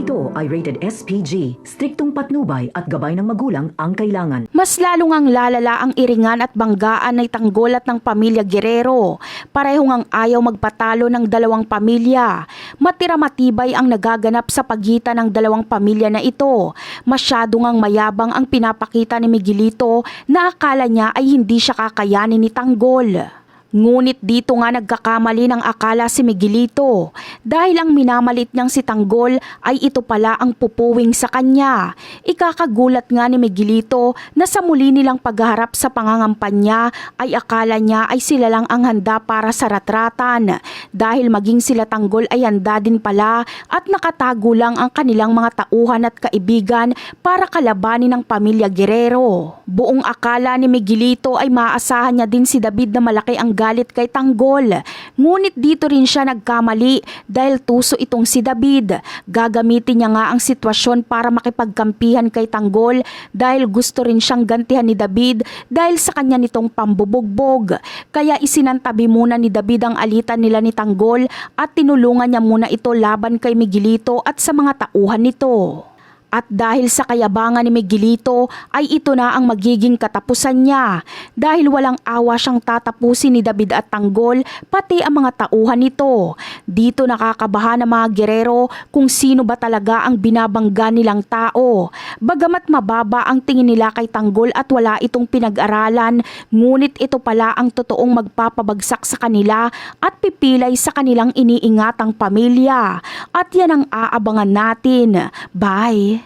ito ay rated SPG. Striktong patnubay at gabay ng magulang ang kailangan. Mas lalo ngang lalala ang iringan at banggaan ng Tanggol at ng pamilya Guerrero. Pareho ngang ayaw magpatalo ng dalawang pamilya. Matira-matibay ang nagaganap sa pagitan ng dalawang pamilya na ito. Masyado ngang mayabang ang pinapakita ni Miguelito na akala niya ay hindi siya kakayanin ni Tanggol. Ngunit dito nga nagkakamali ng akala si Miguelito dahil ang minamalit niyang si Tanggol ay ito pala ang pupuwing sa kanya. Ikakagulat nga ni Miguelito na sa muli nilang pagharap sa pangangampanya ay akala niya ay sila lang ang handa para sa ratratan dahil maging sila Tanggol ay handa din pala at nakatago lang ang kanilang mga tauhan at kaibigan para kalabanin ng pamilya Guerrero. Buong akala ni Miguelito ay maaasahan niya din si David na malaki ang galit kay Tanggol. Ngunit dito rin siya nagkamali dahil tuso itong si David. Gagamitin niya nga ang sitwasyon para makipagkampihan kay Tanggol dahil gusto rin siyang gantihan ni David dahil sa kanya nitong pambubugbog. Kaya isinantabi muna ni David ang alitan nila ni Tanggol at tinulungan niya muna ito laban kay Miguelito at sa mga tauhan nito. At dahil sa kayabangan ni Miguelito ay ito na ang magiging katapusan niya dahil walang awa siyang tatapusin ni David at Tanggol pati ang mga tauhan nito. Dito nakakabahan ng mga Guerrero kung sino ba talaga ang binabangga nilang tao. Bagamat mababa ang tingin nila kay Tanggol at wala itong pinag-aralan, ngunit ito pala ang totoong magpapabagsak sa kanila at pipilay sa kanilang iniingatang pamilya. At yan ang aabangan natin. Bye!